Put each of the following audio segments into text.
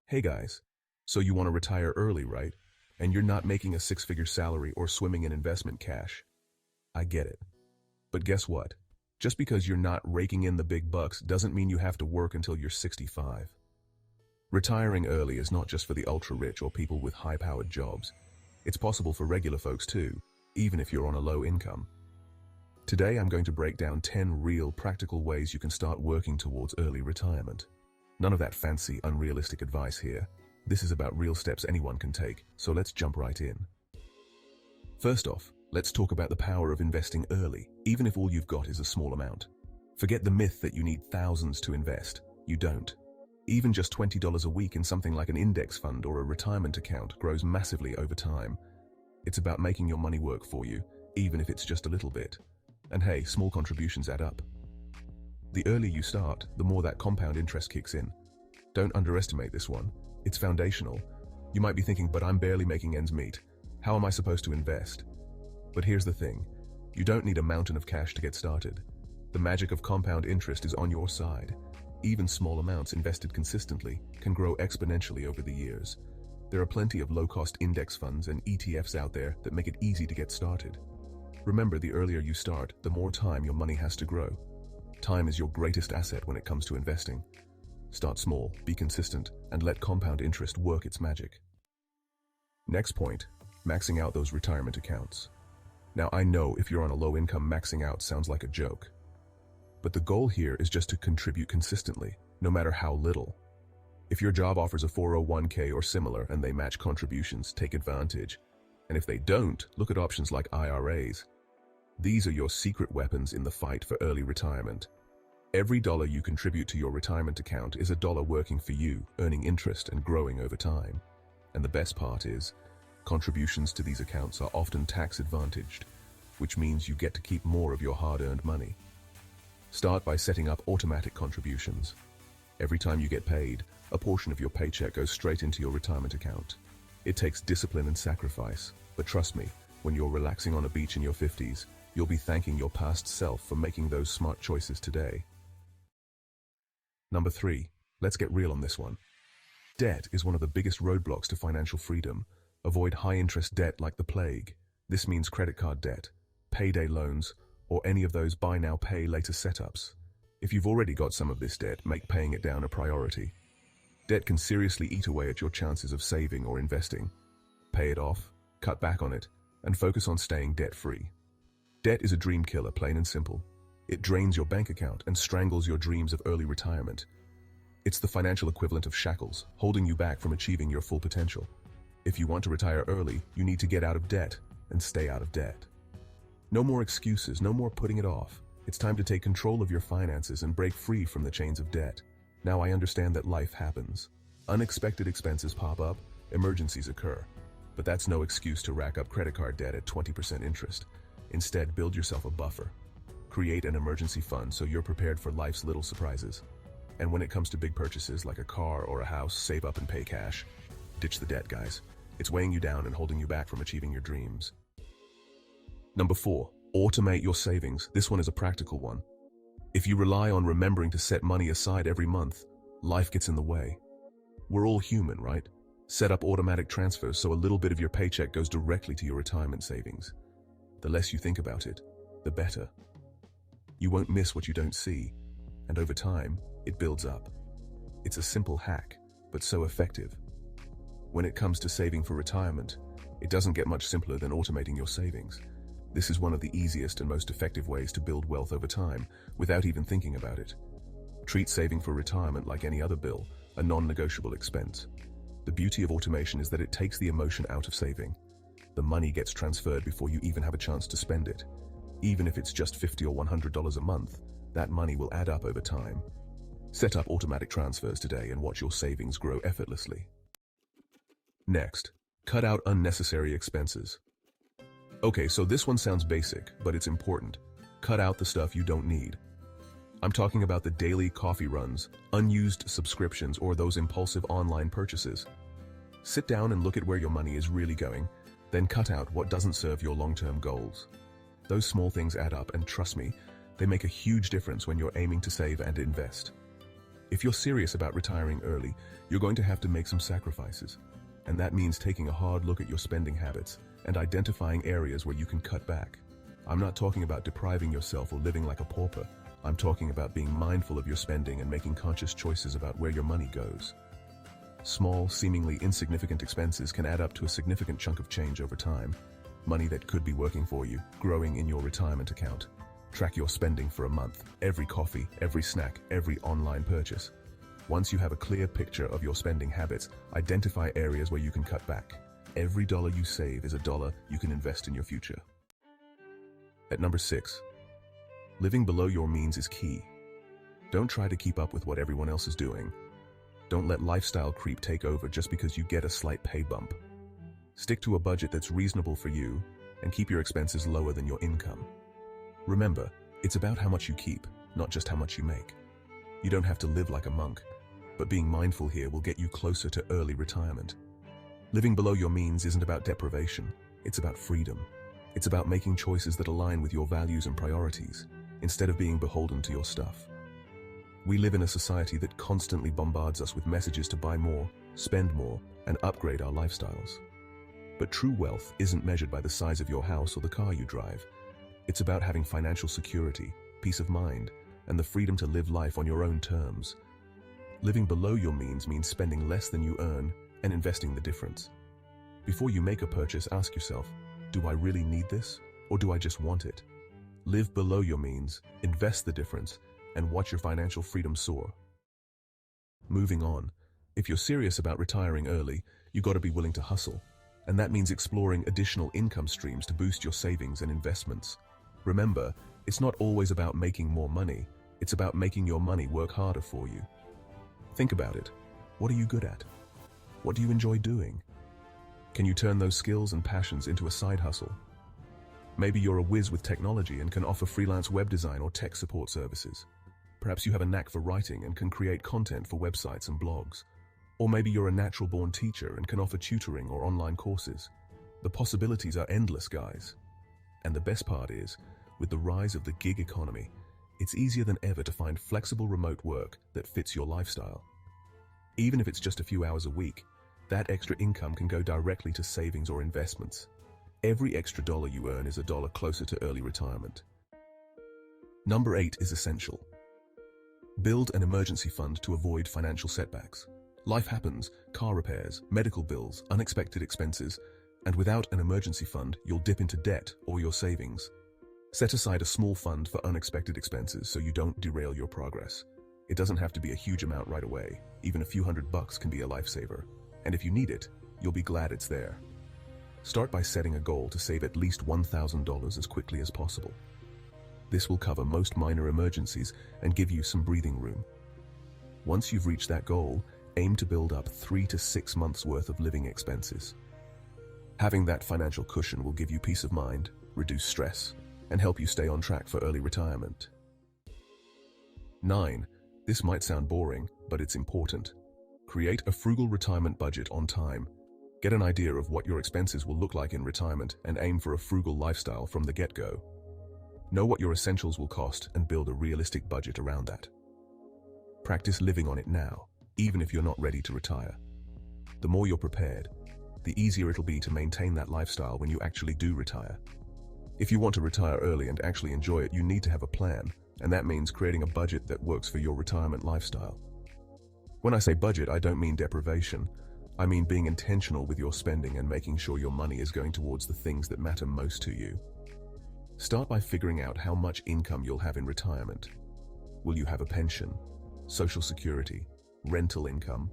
Hey guys, so you want to retire early, right? And you're not making a six-figure salary or swimming in investment cash. I get it. But guess what? Just because you're not raking in the big bucks doesn't mean you have to work until you're 65. Retiring early is not just for the ultra-rich or people with high-powered jobs. It's possible for regular folks too, even if you're on a low income. Today I'm going to break down 10 real, practical ways you can start working towards early retirement. None of that fancy, unrealistic advice here. This is about real steps anyone can take, so let's jump right in. First off, let's talk about the power of investing early, even if all you've got is a small amount. Forget the myth that you need thousands to invest. You don't. Even just $20 a week in something like an index fund or a retirement account grows massively over time. It's about making your money work for you, even if it's just a little bit. And hey, small contributions add up. The earlier you start, the more that compound interest kicks in. Don't underestimate this one. It's foundational. You might be thinking, but I'm barely making ends meet. How am I supposed to invest? But here's the thing. You don't need a mountain of cash to get started. The magic of compound interest is on your side. Even small amounts invested consistently can grow exponentially over the years. There are plenty of low-cost index funds and ETFs out there that make it easy to get started. Remember, the earlier you start, the more time your money has to grow. Time is your greatest asset when it comes to investing. Start small, be consistent, and let compound interest work its magic. Next point, maxing out those retirement accounts. Now I know if you're on a low income, maxing out sounds like a joke. But the goal here is just to contribute consistently, no matter how little. If your job offers a 401k or similar and they match contributions, take advantage. And if they don't, look at options like IRAs. These are your secret weapons in the fight for early retirement. Every dollar you contribute to your retirement account is a dollar working for you, earning interest and growing over time. And the best part is, contributions to these accounts are often tax advantaged, which means you get to keep more of your hard-earned money. Start by setting up automatic contributions. Every time you get paid, a portion of your paycheck goes straight into your retirement account. It takes discipline and sacrifice, but trust me, when you're relaxing on a beach in your 50s, you'll be thanking your past self for making those smart choices today. Number 3, let's get real on this one. Debt is one of the biggest roadblocks to financial freedom. Avoid high-interest debt like the plague. This means credit card debt, payday loans, or any of those buy now, pay later setups. If you've already got some of this debt, make paying it down a priority. Debt can seriously eat away at your chances of saving or investing. Pay it off, cut back on it, and focus on staying debt-free. Debt is a dream killer, plain and simple. It drains your bank account and strangles your dreams of early retirement. It's the financial equivalent of shackles, holding you back from achieving your full potential. If you want to retire early, you need to get out of debt and stay out of debt. No more excuses, no more putting it off. It's time to take control of your finances and break free from the chains of debt. Now I understand that life happens. Unexpected expenses pop up, emergencies occur. But that's no excuse to rack up credit card debt at 20% interest. Instead, build yourself a buffer. Create an emergency fund so you're prepared for life's little surprises. And when it comes to big purchases like a car or a house, save up and pay cash. Ditch the debt, guys. It's weighing you down and holding you back from achieving your dreams. Number 4, automate your savings. This one is a practical one. If you rely on remembering to set money aside every month, life gets in the way. We're all human, right? Set up automatic transfers so a little bit of your paycheck goes directly to your retirement savings. The less you think about it, the better. You won't miss what you don't see, and over time, it builds up. It's a simple hack, but so effective. When it comes to saving for retirement, it doesn't get much simpler than automating your savings. This is one of the easiest and most effective ways to build wealth over time, without even thinking about it. Treat saving for retirement like any other bill, a non-negotiable expense. The beauty of automation is that it takes the emotion out of saving. The money gets transferred before you even have a chance to spend it. Even if it's just $50 or $100 a month, that money will add up over time. Set up automatic transfers today and watch your savings grow effortlessly. Next, cut out unnecessary expenses. Okay, so this one sounds basic, but it's important. Cut out the stuff you don't need. I'm talking about the daily coffee runs, unused subscriptions, or those impulsive online purchases. Sit down and look at where your money is really going, then cut out what doesn't serve your long-term goals. Those small things add up, and trust me, they make a huge difference when you're aiming to save and invest. If you're serious about retiring early, you're going to have to make some sacrifices. And that means taking a hard look at your spending habits and identifying areas where you can cut back. I'm not talking about depriving yourself or living like a pauper. I'm talking about being mindful of your spending and making conscious choices about where your money goes. Small, seemingly insignificant expenses can add up to a significant chunk of change over time. Money that could be working for you, growing in your retirement account. Track your spending for a month, every coffee, every snack, every online purchase. Once you have a clear picture of your spending habits, identify areas where you can cut back. Every dollar you save is a dollar you can invest in your future. At number 6, living below your means is key. Don't try to keep up with what everyone else is doing. Don't let lifestyle creep take over just because you get a slight pay bump. Stick to a budget that's reasonable for you and keep your expenses lower than your income. Remember, it's about how much you keep, not just how much you make. You don't have to live like a monk, but being mindful here will get you closer to early retirement. Living below your means isn't about deprivation, it's about freedom. It's about making choices that align with your values and priorities, instead of being beholden to your stuff. We live in a society that constantly bombards us with messages to buy more, spend more, and upgrade our lifestyles. But true wealth isn't measured by the size of your house or the car you drive. It's about having financial security, peace of mind, and the freedom to live life on your own terms. Living below your means spending less than you earn and investing the difference. Before you make a purchase, ask yourself, do I really need this, or do I just want it? Live below your means, invest the difference, and watch your financial freedom soar. Moving on, if you're serious about retiring early, you got to be willing to hustle. And that means exploring additional income streams to boost your savings and investments. Remember, it's not always about making more money, it's about making your money work harder for you. Think about it. What are you good at? What do you enjoy doing? Can you turn those skills and passions into a side hustle? Maybe you're a whiz with technology and can offer freelance web design or tech support services. Perhaps you have a knack for writing and can create content for websites and blogs. Or maybe you're a natural-born teacher and can offer tutoring or online courses. The possibilities are endless, guys. And the best part is, with the rise of the gig economy, it's easier than ever to find flexible remote work that fits your lifestyle. Even if it's just a few hours a week, that extra income can go directly to savings or investments. Every extra dollar you earn is a dollar closer to early retirement. Number 8 is essential. Build an emergency fund to avoid financial setbacks. Life happens, car repairs, medical bills, unexpected expenses, and without an emergency fund, you'll dip into debt or your savings. Set aside a small fund for unexpected expenses so you don't derail your progress. It doesn't have to be a huge amount right away. Even a few $100 can be a lifesaver. And if you need it, you'll be glad it's there. Start by setting a goal to save at least $1,000 as quickly as possible. This will cover most minor emergencies and give you some breathing room. Once you've reached that goal, aim to build up 3 to 6 months worth of living expenses. Having that financial cushion will give you peace of mind, reduce stress, and help you stay on track for early retirement. 9. This might sound boring, but it's important. Create a frugal retirement budget on time. Get an idea of what your expenses will look like in retirement and aim for a frugal lifestyle from the get-go. Know what your essentials will cost and build a realistic budget around that. Practice living on it now, even if you're not ready to retire. The more you're prepared, the easier it'll be to maintain that lifestyle when you actually do retire. If you want to retire early and actually enjoy it, you need to have a plan, and that means creating a budget that works for your retirement lifestyle. When I say budget, I don't mean deprivation. I mean being intentional with your spending and making sure your money is going towards the things that matter most to you. Start by figuring out how much income you'll have in retirement. Will you have a pension, social security, rental income?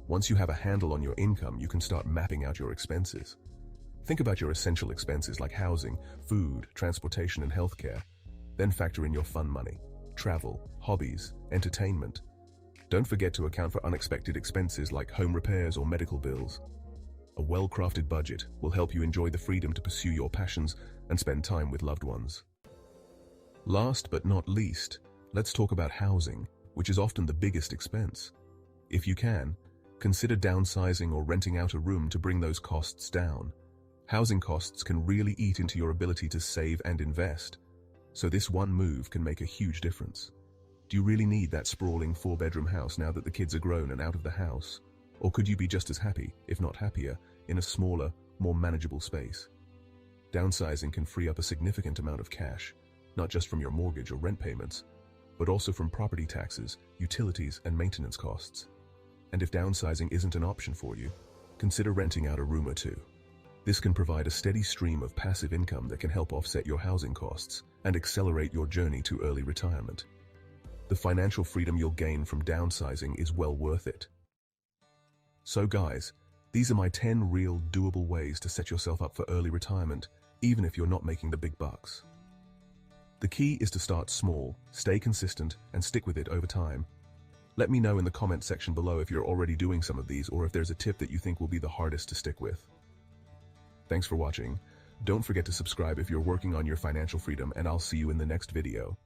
Once you have a handle on your income, you can start mapping out your expenses. Think about your essential expenses like housing, food, transportation, and healthcare. Then factor in your fun money, travel, hobbies, entertainment. Don't forget to account for unexpected expenses like home repairs or medical bills. A well-crafted budget will help you enjoy the freedom to pursue your passions and spend time with loved ones. Last but not least, let's talk about housing, which is often the biggest expense. If you can, consider downsizing or renting out a room to bring those costs down. Housing costs can really eat into your ability to save and invest, so this one move can make a huge difference. Do you really need that sprawling 4-bedroom house now that the kids are grown and out of the house? Or could you be just as happy, if not happier, in a smaller, more manageable space? Downsizing can free up a significant amount of cash, not just from your mortgage or rent payments, but also from property taxes, utilities, and maintenance costs. And if downsizing isn't an option for you, consider renting out a room or two. This can provide a steady stream of passive income that can help offset your housing costs and accelerate your journey to early retirement. The financial freedom you'll gain from downsizing is well worth it. So guys, these are my 10 real doable ways to set yourself up for early retirement, even if you're not making the big bucks. The key is to start small, stay consistent, and stick with it over time. Let me know in the comment section below if you're already doing some of these or if there's a tip that you think will be the hardest to stick with. Thanks for watching. Don't forget to subscribe if you're working on your financial freedom, and I'll see you in the next video.